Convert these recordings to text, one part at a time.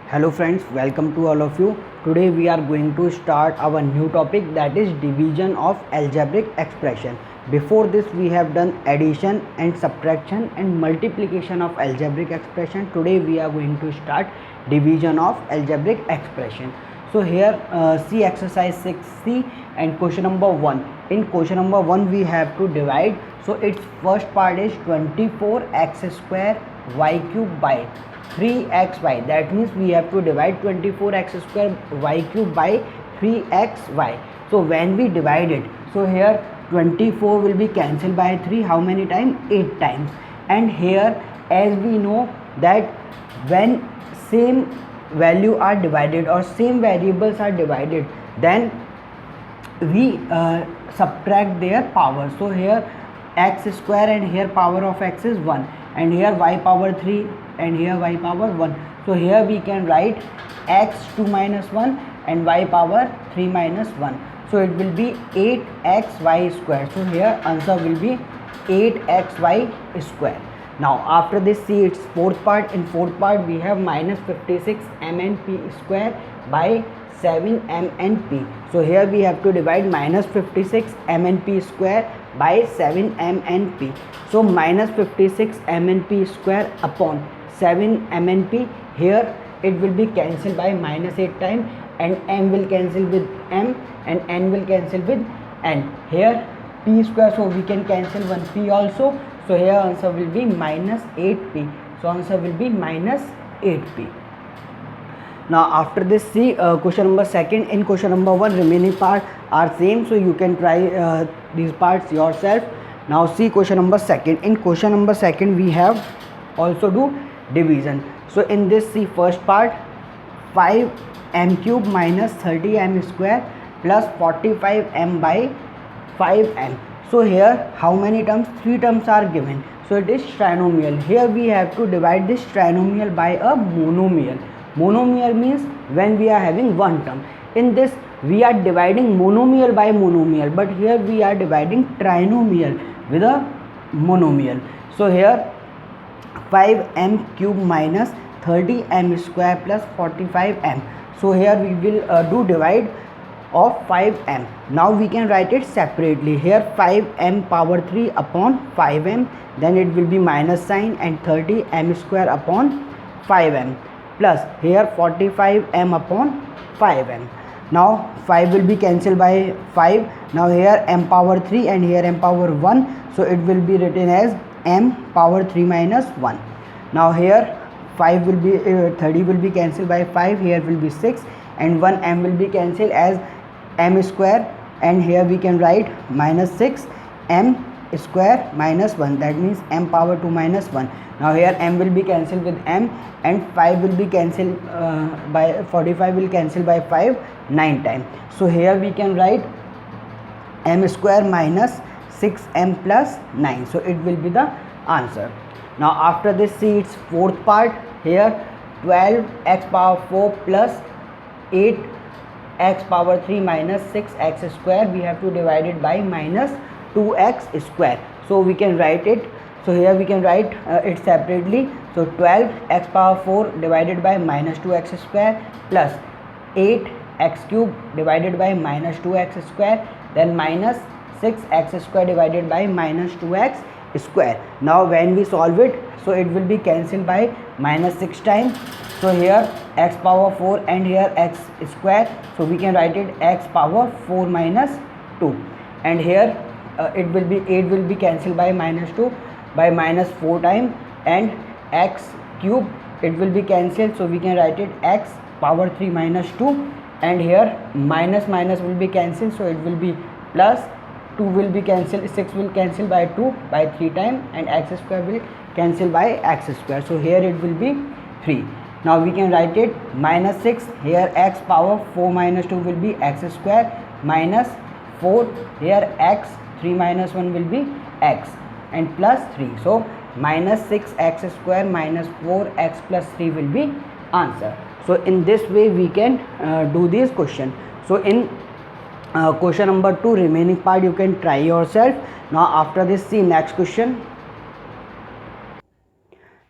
Hello friends, welcome to all of you. Today we are going to start our new topic, that is division of algebraic expression. Before this we have done addition and subtraction and multiplication of algebraic expression. Today we are going to start division of algebraic expression. So here see exercise 6c and question number 1. In question number 1 we have to divide. So its first part is 24x square y cube by 3xy. That means we have to divide 24x square y cube by 3xy. So when we divide it, so here 24 will be cancelled by 3. How many times? 8 times. And here, as we know that when same value are divided or same variables are divided, then we subtract their power. So here x square and here power of x is 1, and here y power 3 and here y power 1. So here we can write x 2 minus 1 and y power 3 minus 1. So it will be 8xy square. So here answer will be 8xy square. Now after this, see its fourth part. In fourth part we have minus 56 mnp square by 7 mnp. So here we have to divide minus 56 mnp square by 7 mnp. So minus 56 mnp square upon 7 mnp, here it will be cancelled by minus 8 times, and m will cancel with m and n will cancel with n. Here p square, so we can cancel one p also. So here answer will be minus 8p. So answer will be minus 8p. Now after this, see question number 2. In question number 1 remaining part are same, so you can try these parts yourself. Now see question number 2. In question number 2 we have also do division. So in this, see first part 5m cube minus 30m square plus 45m by 5m. So here how many terms? 3 terms are given. So it is trinomial. Here we have to divide this trinomial by a monomial. Monomial means when we are having one term. In this we are dividing monomial by monomial, but here we are dividing trinomial with a monomial. So here 5m cube minus 30m square plus 45m. So here we will do divide of 5m. Now we can write it separately. Here 5m power 3 upon 5m, then it will be minus sign, and 30m square upon 5m, plus here 45m upon 5m. Now 5 will be cancelled by 5. Now here m power 3 and here m power 1. So it will be written as m power 3 minus 1. Now here 5 will be 30 will be cancelled by 5. Here will be 6, and 1 m will be cancelled as m square, and here we can write minus 6 m square minus 1. That means m power 2 minus 1. Now here m will be cancelled with m, and 5 will be cancelled by 45 will cancel by 5 9 times. So here we can write m square minus 6m plus 9. So it will be the answer. Now after this, see its fourth part. Here 12x power 4 plus 8x power 3 minus 6x square, we have to divide it by minus 2x square. So we can write it. So here we can write it separately. So 12x power 4 divided by minus 2x square plus 8x cube divided by minus 2x square, then minus 6x square divided by minus 2x square. Now when we solve it, so it will be cancelled by minus 6 times. So here x power 4 and here x square, so we can write it x power 4 minus 2, and here it will be 8 will be cancelled by minus 2 by minus 4 times, and x cube it will be cancelled, so we can write it x power 3 minus 2, and here minus minus will be cancelled, so it will be plus 2 will be cancelled, 6 will cancel by 2 by 3 times, and x square will cancel by x square. So here it will be 3. Now we can write it minus 6, here x power 4 minus 2 will be x square minus 4, here x 3 minus 1 will be x, and plus 3. So minus 6x square minus 4x plus 3 will be answer. So in this way we can do this question. So in question number 2 remaining part you can try yourself. Now after this, see next question.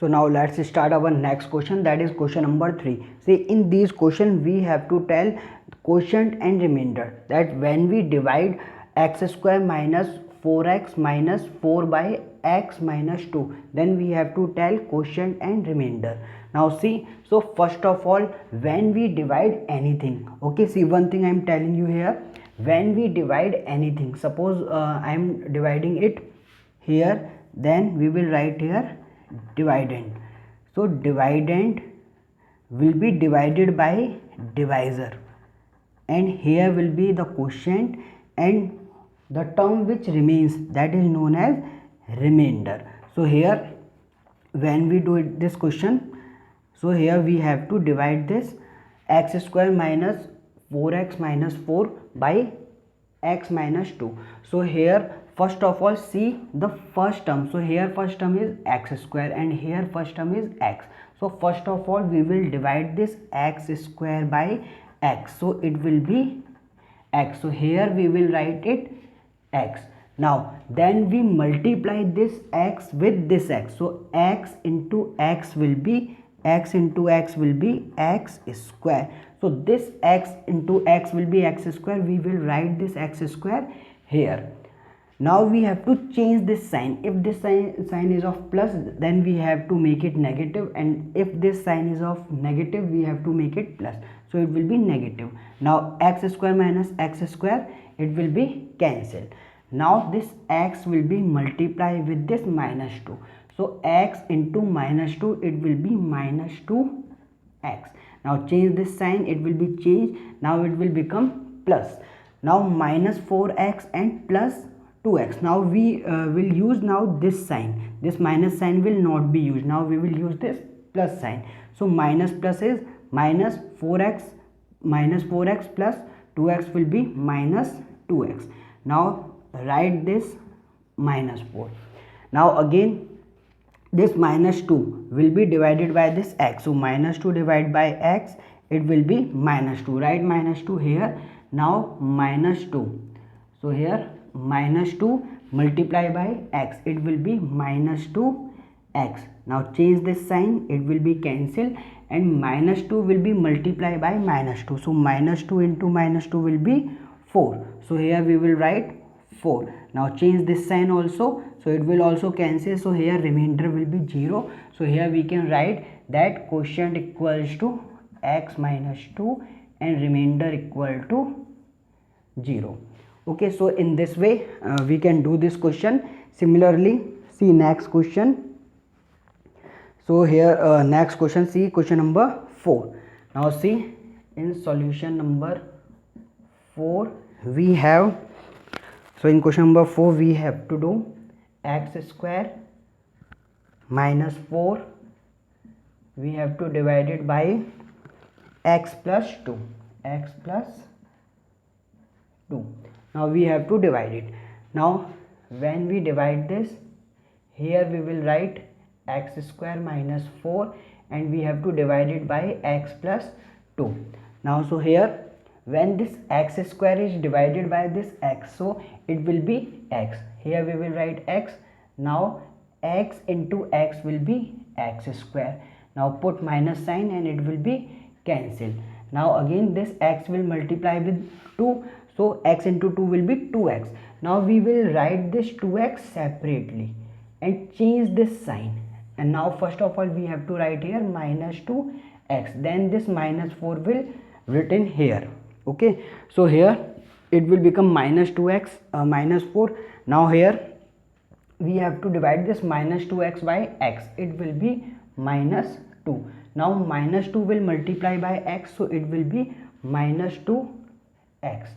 So now let's start our next question, that is question number 3. See, in this question we have to tell quotient and remainder, that when we divide x square minus 4x minus 4 by x minus 2, then we have to tell quotient and remainder. Now see, so first of all, when we divide anything, okay, see one thing I am telling you here, when we divide anything, suppose I am dividing it here, then we will write here dividend. So dividend will be divided by divisor, and here will be the quotient, and the term which remains, that is known as remainder. So here when we do this question, so here we have to divide this x square minus 4x minus 4 by x minus 2. So here first of all see the first term. So here first term is x square and here first term is x. So first of all we will divide this x square by x, so it will be x. So here we will write it x. Now then we multiply this x with this x, so x into x will be x into x will be x square. So this x into x will be x square, we will write this x square here. Now we have to change this sign. If this sign is of plus, then we have to make it negative, and if this sign is of negative, we have to make it plus, so it will be negative. Now x square minus x square, it will be cancelled. Now this x will be multiplied with this minus 2, so x into minus 2, it will be minus 2x. Now change this sign, it will be changed, now it will become plus. Now minus 4x and plus 2x. Now we will use now this sign, this minus sign will not be used, now we will use this plus sign. So minus plus is minus 4x plus 2x will be minus 2x. Now write this minus 4. Now again this minus 2 will be divided by this x, so minus 2 divided by x, it will be minus 2. Write minus 2 here. Now minus 2, so here minus 2 multiply by x, it will be minus 2x. Now change this sign, it will be cancelled, and minus 2 will be multiplied by minus 2, so minus 2 into minus 2 will be 4, so here we will write 4. Now change this sign also, so it will also cancel, so here remainder will be 0. So here we can write that quotient equals to x minus 2 and remainder equal to 0. Okay, so in this way we can do this question. Similarly, see next question. So here next question, see question number 4. Now see, in solution number 4 we have, so in question number 4 we have to do x square minus 4, we have to divide it by x plus 2, x plus 2. Now we have to divide it. Now when we divide this, here we will write x square minus 4 and we have to divide it by x plus 2. Now so here when this x square is divided by this x, so it will be x. Here we will write x. Now x into x will be x square. Now put minus sign and it will be cancelled. Now again this x will multiply with 2, so x into 2 will be 2x. Now we will write this 2x separately and change this sign, and now first of all we have to write here minus 2x, then this minus 4 will written here. Okay, so here it will become minus 2x minus 4. Now here we have to divide this minus 2x by x, it will be minus 2. Now minus 2 will multiply by x, so it will be minus 2x.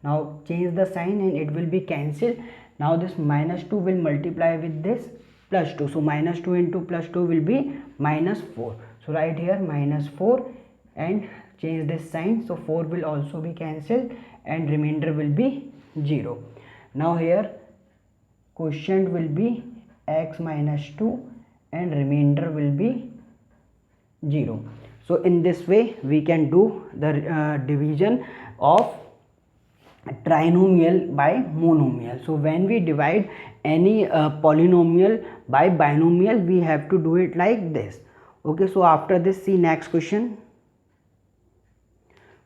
Now change the sign and it will be cancelled. Now this minus 2 will multiply with this plus 2, so minus 2 into plus 2 will be minus 4. So write here minus 4 and change this sign, so 4 will also be cancelled and remainder will be 0. Now here quotient will be x minus 2 and remainder will be 0. So in this way we can do the division of trinomial by monomial. So when we divide any polynomial by binomial, we have to do it like this. Okay, so after this, see next question.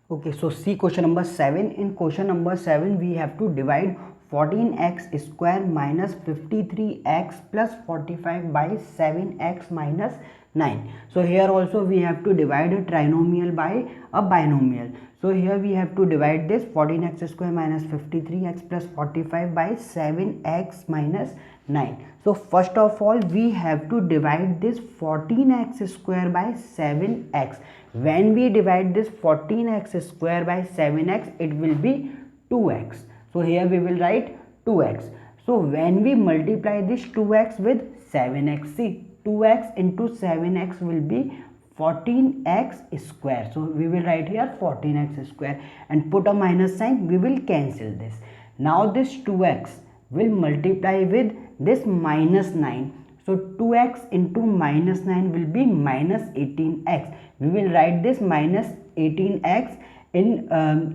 Okay, so see question number 7. In question number 7, we have to divide 14x square minus 53x plus 45 by 7x minus 9. So here also we have to divide a trinomial by a binomial. So here we have to divide this 14x square minus 53x plus 45 by 7x minus 9. So first of all, we have to divide this 14x square by 7x. When we divide this 14x square by 7x, it will be 2x. So here we will write 2x. So when we multiply this 2x with 7x, see 2x into 7x will be 14x square. So we will write here 14x square and put a minus sign. We will cancel this. Now this 2x will multiply with this minus 9. So 2x into minus 9 will be minus 18x. We will write this minus 18x in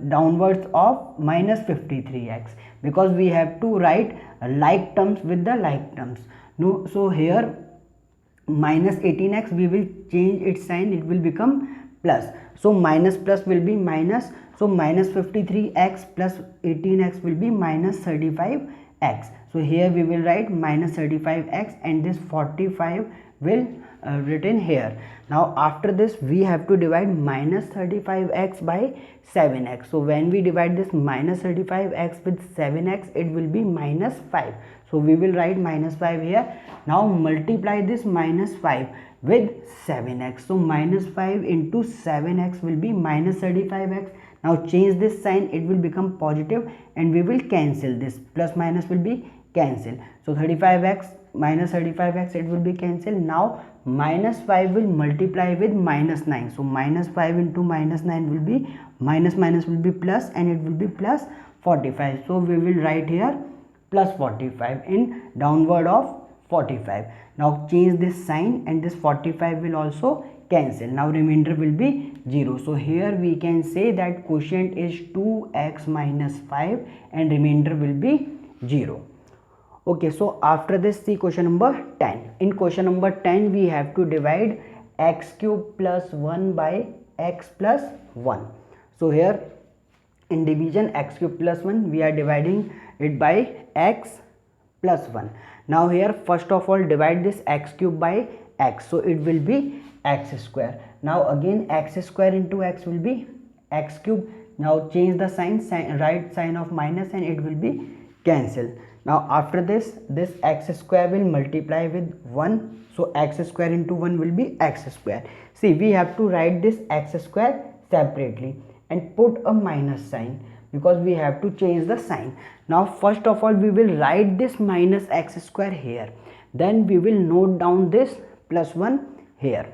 downwards of minus 53x, because we have to write like terms with the like terms. No, so here minus 18x, we will change its sign, it will become plus. So minus plus will be minus. So minus 53x plus 18x will be minus 35x. So here we will write minus 35x and this 45 will written here. Now after this, we have to divide minus 35x by 7x. So when we divide this minus 35x with 7x, it will be minus 5. So we will write minus 5 here. Now multiply this minus 5 with 7x. So minus 5 into 7x will be minus 35x. Now change this sign, it will become positive and we will cancel this. Plus minus will be cancelled. So 35x minus 35x, it will be cancelled. Now minus 5 will multiply with minus 9. So minus 5 into minus 9 will be minus will be plus and it will be plus 45. So we will write here plus 45 in downward of 45. Now change this sign and this 45 will also cancel. Now remainder will be 0. So here we can say that quotient is 2x minus 5 and remainder will be 0. Okay, so after this, see question number 10. In question number 10, we have to divide x cube plus 1 by x plus 1. So here in division x cube plus 1, we are dividing it by x plus 1. Now here first of all divide this x cube by x. So it will be x square. Now again x square into x will be x cube. Now change the sign, right sign of minus and it will be cancelled. Now after this x square will multiply with 1. So x square into 1 will be x square. See, we have to write this x square separately and put a minus sign because we have to change the sign. Now first of all, we will write this minus x square here. Then we will note down this plus 1 here.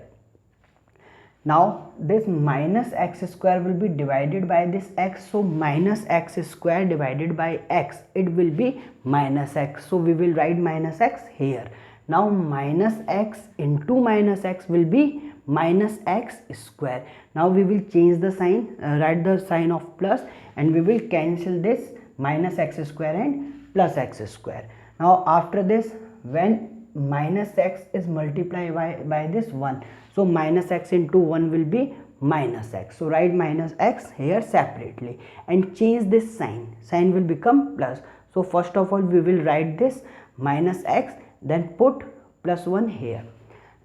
Now this minus x square will be divided by this x. So minus x square divided by x, it will be minus x. So we will write minus x here. Now minus x into minus x will be minus x square. Now we will change the sign, write the sign of plus and we will cancel this minus x square and plus x square. Now after this, when minus x is multiplied by this 1, so minus x into 1 will be minus x. So write minus x here separately and change this sign will become plus. So first of all, we will write this minus x, then put plus 1 here.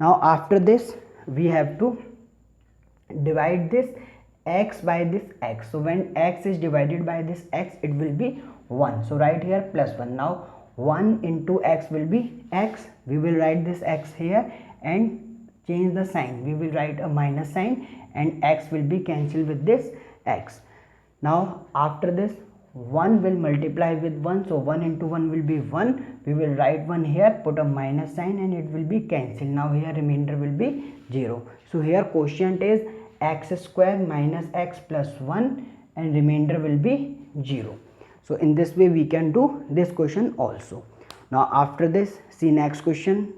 Now after this, we have to divide this x by this x. So when x is divided by this x, it will be 1. So write here plus 1. Now 1 into x will be x. We will write this x here and change the sign. We will write a minus sign and x will be cancelled with this x. Now after this, 1 will multiply with 1. So 1 into 1 will be 1. We will write 1 here, put a minus sign and it will be cancelled. Now here remainder will be 0. So here quotient is x square minus x plus 1 and remainder will be 0. So in this way we can do this question also. Now after this, see next question.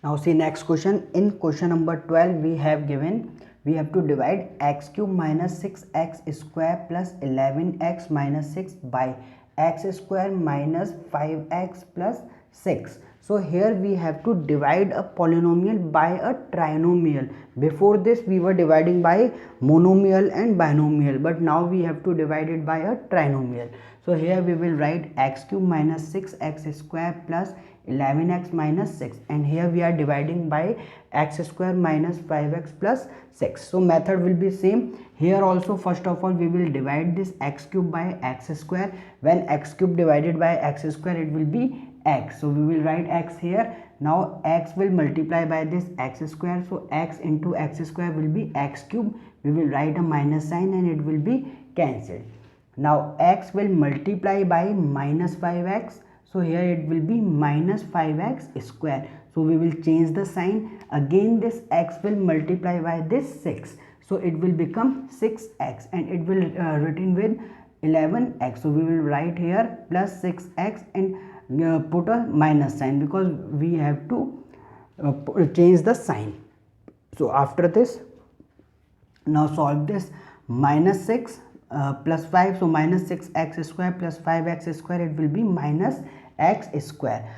Now see next question. In question number 12, we have given we have to divide x cube minus 6x square plus 11x minus 6 by x square minus 5x plus 6. So here we have to divide a polynomial by a trinomial. Before this we were dividing by monomial and binomial, but now we have to divide it by a trinomial. So here we will write x cube minus 6x square plus 11x minus 6, and here we are dividing by x square minus 5x plus 6. So method will be same. Here also first of all we will divide this x cube by x square. When x cube divided by x square, it will be x. So we will write x here. Now x will multiply by this x square, so x into x square will be x cube. We will write a minus sign and it will be cancelled. Now x will multiply by minus 5x, so here it will be minus 5x square. So we will change the sign. Again this x will multiply by this 6, so it will become 6x, and it will written with 11x. So we will write here plus 6x and put a minus sign because we have to change the sign. So after this, now solve this. Minus 6 plus 5, so minus 6x square plus 5x square, it will be minus x square,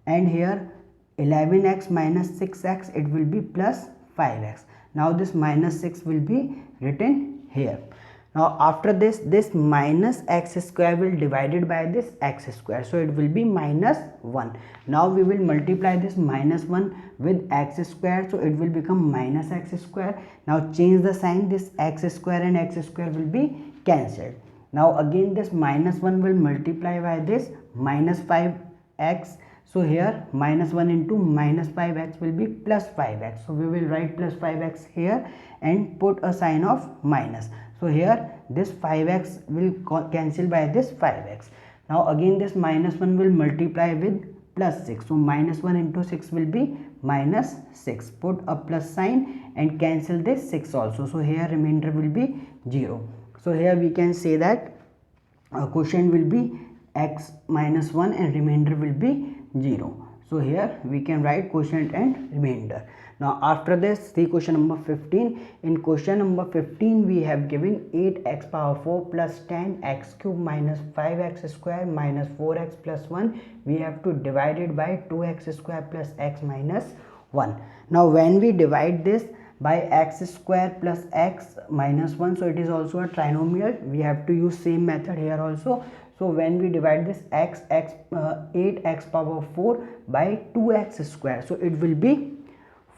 and here 11x minus 6x, it will be plus 5x. Now this minus 6 will be written here. Now after this, this minus x square will divided by this x square, so it will be minus 1. Now we will multiply this minus 1 with x square, so it will become minus x square. Now change the sign. This x square and x square will be cancelled. Now again this minus 1 will multiply by this minus 5x. So here minus 1 into minus 5x will be plus 5x. So we will write plus 5x here and put a sign of minus. So here this 5x will cancel by this 5x. Now again this minus 1 will multiply with plus 6. So minus 1 into 6 will be minus 6. Put a plus sign and cancel this 6 also. So here remainder will be 0. So here we can say that quotient will be x minus 1 and remainder will be 0. So here we can write quotient and remainder. Now after this, see question number 15. In question number 15 we have given 8x power 4 plus 10x cube minus 5x square minus 4x plus 1. We have to divide it by 2x square plus x minus 1. Now when we divide this by x square plus x minus 1, so it is also a trinomial. We have to use same method here also. So when we divide this 8x power 4 by 2x square, so it will be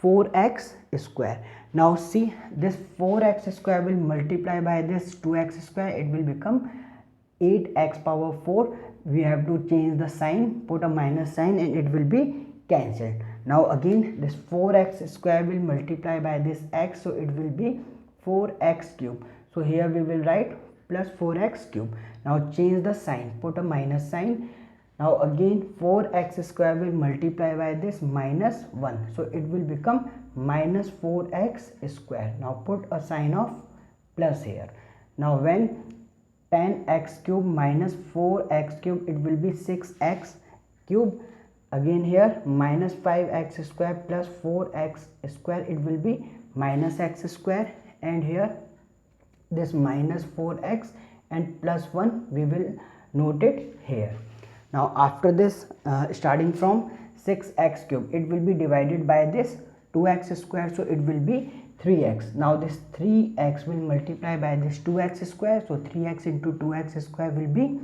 4x square. Now see, this 4x square will multiply by this 2x square, it will become 8x power 4. We have to change the sign, put a minus sign, and it will be cancelled. Now again this 4x square will multiply by this x, so it will be 4x cube. So here we will write plus 4x cube. Now change the sign, put a minus sign. Now again 4x square will multiply by this minus 1, so it will become minus 4x square. Now put a sign of plus here. Now when 10x cube minus 4x cube, it will be 6x cube. Again here minus 5x square plus 4x square, it will be minus x square, and here this minus 4x and plus 1 we will note it here. Now after this, starting from 6x cube, it will be divided by this 2x square, so it will be 3x. Now this 3x will multiply by this 2x square, so 3x into 2x square will be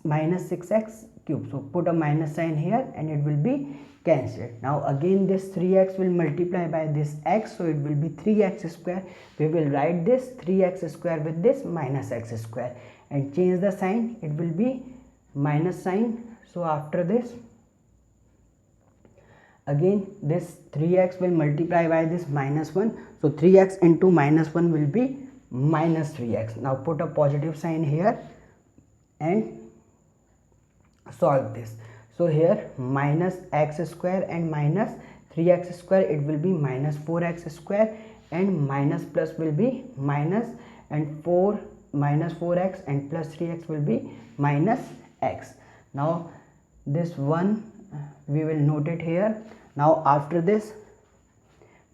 minus 6x cube. So put a minus sign here and it will be cancelled. Now again this 3x will multiply by this x, so it will be 3x square. We will write this 3x square with this minus x square and change the sign, it will be minus sign. So after this, again this 3x will multiply by this minus 1, so 3x into minus 1 will be minus 3x. Now put a positive sign here and solve this. So here minus x square and minus 3x square, it will be minus 4x square, and minus plus will be minus, and minus 4x and plus 3x will be minus x. Now this one we will note it here. Now after this,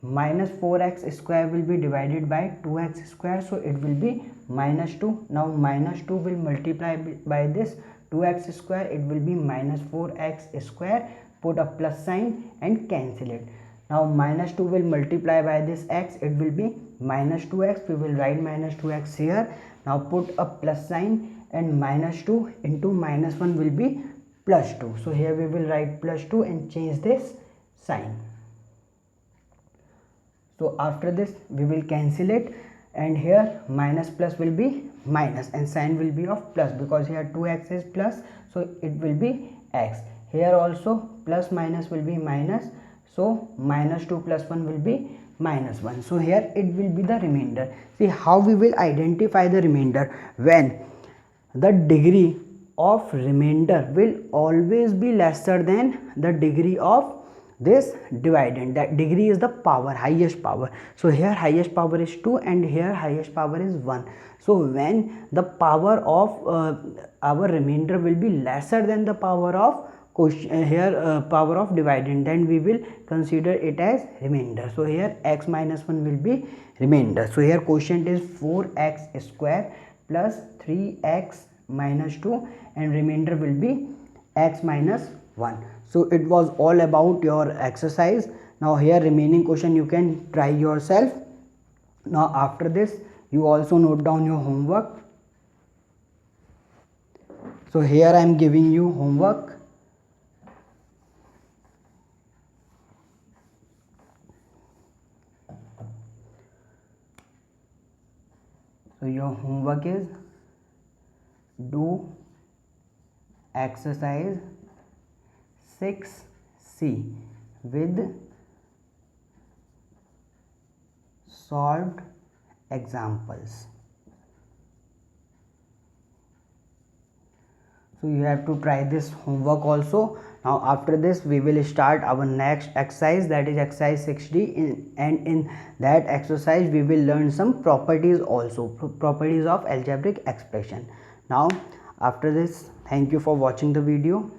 minus 4x square will be divided by 2x square, so it will be minus 2. Now minus 2 will multiply by this 2x square, it will be minus 4x square. Put a plus sign and cancel it. Now minus 2 will multiply by this x, it will be minus 2x. We will write minus 2x here. Now put a plus sign, and minus 2 into minus 1 will be plus 2. So here we will write plus 2 and change this sign. So after this we will cancel it, and here minus plus will be minus and sign will be of plus, because here 2x is plus, so it will be x. Here also plus minus will be minus, so minus 2 plus 1 will be minus 1. So here it will be the remainder. See how we will identify the remainder. When the degree of remainder will always be lesser than the degree of this dividend. That degree is the power, highest power. So here highest power is 2 and here highest power is 1. So when the power of our remainder will be lesser than the power of power of dividend, then we will consider it as remainder. So here x minus 1 will be remainder. So here quotient is 4x square plus 3x minus 2, and remainder will be x minus 1. So it was all about your exercise. Now here remaining question you can try yourself. Now after this you also note down your homework. So here I am giving you homework. So your homework is do exercise 6C with solved examples. So you have to try this homework also. Now after this we will start our next exercise, that is exercise 6D, and in that exercise we will learn some properties also, properties of algebraic expression. Now after this, thank you for watching the video.